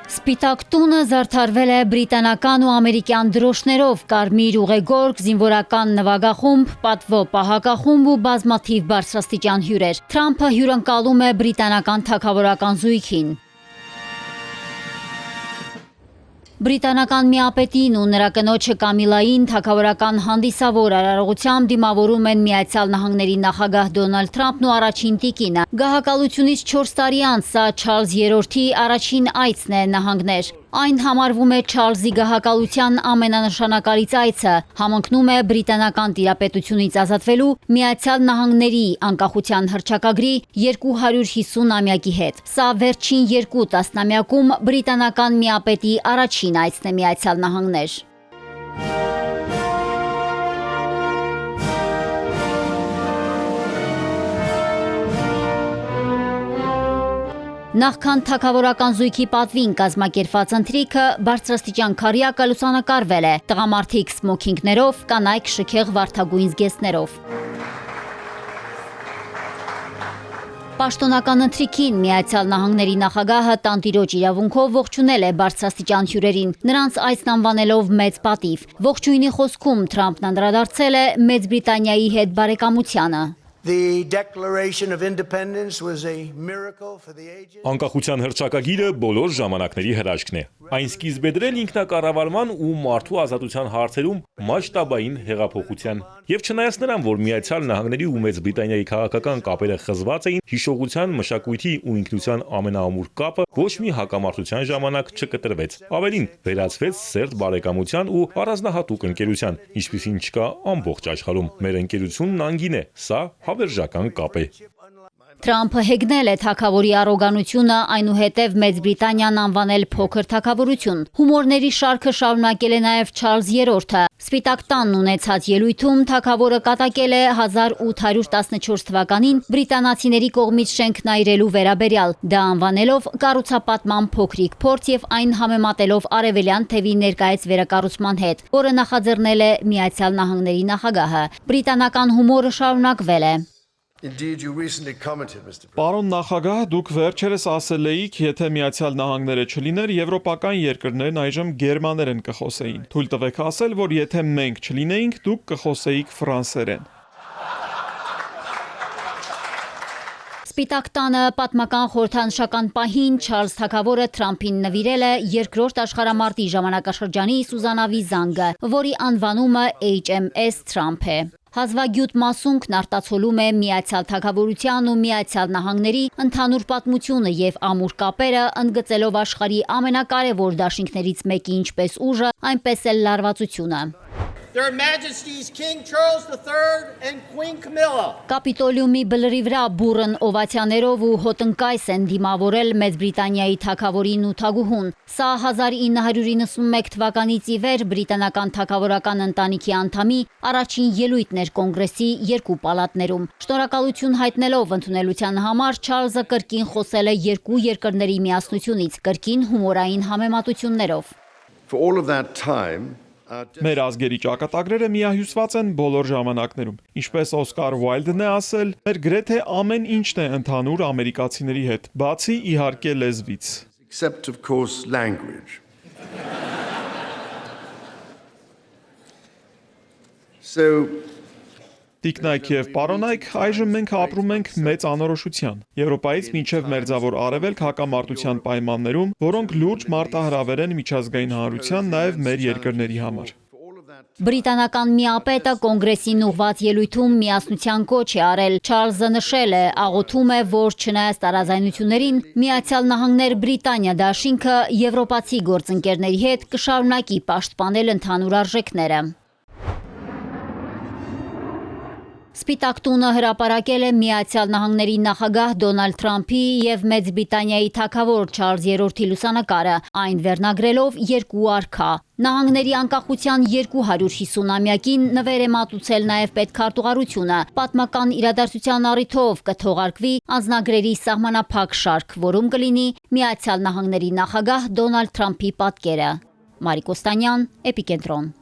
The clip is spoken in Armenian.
Սպիտակ տունը զարդարվել է բրիտանական ու ամերիկյան դրոշներով, կարմիր ուղեգորգ, զինվորական նվագախումբ, պատվո պահակախումբ ու բազմաթիվ բարձրաստիճան հյուրեր։ Թրամփը հյուրընկալում է բրիտանական թագավորական զույգին։ Բրիտանական միապետին ու նրա կնոջը Կամիլային թագավորական հանդիսավոր արարողությամբ դիմավորում են Միացյալ Նահանգների նախագահ Դոնալդ Թրամփն ու առաջին տիկինը։ Գահակալությունից 4 տարի անց սա Չարլզ III-ի առաջին այցն է նահանգներ։ Այն համարվում է Չարլզի գահակալության ամենանշանակալից այցը, համընկնում է բրիտանական տիրապետությունից ազատվելու Միացյալ Նահանգների անկախության հռչակագրի 250-ամյակի հետ։ Սա վերջին 2 տասնամյակում բրիտանական միապետի առաջին այցն է Միացյալ Նահանգներ։ Նախքան թագավորական զույգի պատվին կազմակերպված ընթրիքը բարձրաստիճան քառյակը լուսանկարվել է, տղամարդիկ սմոքինգներով, կանայք շքեղ վարդագույն զգեստներով։ Պաշտոնական ընթրիքին Միացյալ Նահանգների նախագահը տանտիրոջ իրավունքով ողջունել է բարձրաստիճան հյուրերին, նրանց այցն անվանելով մեծ պատիվ։ Ողջույնի խոսքում Թրամփն անդրադարձել է Մեծ Բրիտանիայի հետ բարեկամությանը։ Անկախության հռչակագիրը բոլոր ժամանակների հրաշքն է։ Այն սկիզբ է դրել ինքնակառավարման ու մարդու ազատության հարցերում մասշտաբային հեղափոխության։ Եվ չնայած նրան, որ Միացյալ Նահանգների ու Մեծ Բրիտանիայի քաղաքական կապերը խզված էին, հիշողության, մշակույթի ու ինքնության ամենաամուր կապը ոչ մի հակամարտության ժամանակ չկտրվեց։ Ավելին, վերածվեց սերտ բարեկամության ու առանձնահատուկ ընկերության, ինչպիսին չկա ամբողջ աշխարհում։ Մեր ընկերությունն անգին է, սա հավերժական կապ է։ Թրամփը հեգնել է թագավորի առոգանությունը, այնուհետև Մեծ Բրիտանիան անվանել փոքր թագավորություն։ Հումորների շարքը շարունակել է նաև Չարլզ III-ը։ Սպիտակ տանն ունեցած ելույթում թագավորը կատակել է 1814 թվականին բրիտանացիների կողմից շենքն այրելու վերաբերյալ, դա անվանելով կառուցապատման փոքրիկ փորձ եւ այն համեմատելով արևելյան թևի ներկայից վերակառուցման հետ, որը նախաձեռնել է Միացյալ Նահանգների նախագահը։ Բրիտանական հումորը շարունակվել է։ Պարոն նախագահ, դուք վերջերս ասել էիք, եթե Միացյալ Նահանգները չլիներ, եվրոպական երկրներն այժմ գերմաներեն կխոսեին։ Թույլ տվեք ասել, որ եթե մենք չլինեինք, դուք կխոսեիք ֆրանսերեն։ Սպիտակ տանը պատմական խորհրդանշական պահին Չարլզ թագավորը Թրամփին նվիրել է երկրորդ աշխարհամարտի ժամանակաշրջանի սուզանավի զանգը, որի անվանումը HMS Թրամփ է։ Հազվագյուտ մասունքն արտացոլում է Միացյալ Թագավորության ու Միացյալ Նահանգների ընդհանուր պատմությունը եւ ամուր կապերը, ընդգծելով աշխարհի ամենակարևոր դաշինքներից մեկի ինչպես ուժը, այնպես էլ լարվածությունը։ Their Majesties King Charles III and Queen Camilla. Կապիտոլիումի բլրի վրա բուրըն օվացիաներով ու հոտնկայս են դիմավորել Մեծ Բրիտանիայի թագավորին ու թագուհուն։ Սա 1991 թվականից ի վեր բրիտանական թագավորական ընտանիքի անդամի առաջին ելույթն էր կոնգրեսի երկու պալատներում։ Շնորհակալություն հայտնելով ընդունելության համար Չարլզը կրկին խոսել է երկու երկրների միասնությունից, կրկին հումորային համեմատություններով։ For all of that time, Մեր ազգերի ճակատագրերը միահյուսված են բոլոր ժամանակներում։ Ինչպես Օսկար Ուայլդն է ասել, մեր գրեթե ամեն ինչն է ընդհանուր ամերիկացիների հետ, բացի իհարկե լեզվից։ except of course language. So Տիկնայք եւ պարոնայք, այժմ մենք ապրում ենք մեծ անորոշության։ Եվրոպայից մինչև Մերձավոր Արևելք հակամարտության պայմաններում, որոնք լուրջ մարտահրավեր են միջազգային հանրության, նաեւ մեր երկրների համար։ Բրիտանական միապետը կոնգրեսին ուղված ելույթում միասնության կոչ է արել։ Չարլզը նշել է, աղոթում է, որ չնայած տարաձայնություններին, Միացյալ Նահանգներ Բրիտանիա դաշինքը եվրոպացի գործընկերների հետ կշարունակի պաշտպանել ընդհանուր արժեքները։ Սպիտակ տունը հրապարակել է Միացյալ Նահանգների նախագահ Դոնալդ Թրամփի եւ Մեծ Բրիտանիայի թագավոր Չարլզ III-ի լուսանկարը, այն վերնագրելով երկու արքա։ Նահանգների անկախության 250-ամյակին նվեր է մատուցել նաև պետքարտուղարությունը։ Պատմական իրադարձության առիթով կթողարկվի անձնագրերի սահմանափակ շարք, որում կլինի Միացյալ Նահանգների նախագահ Դոնալդ Թրամփի պատկերը։ Մարիկ Օստանյան, Էպիկենտրոն։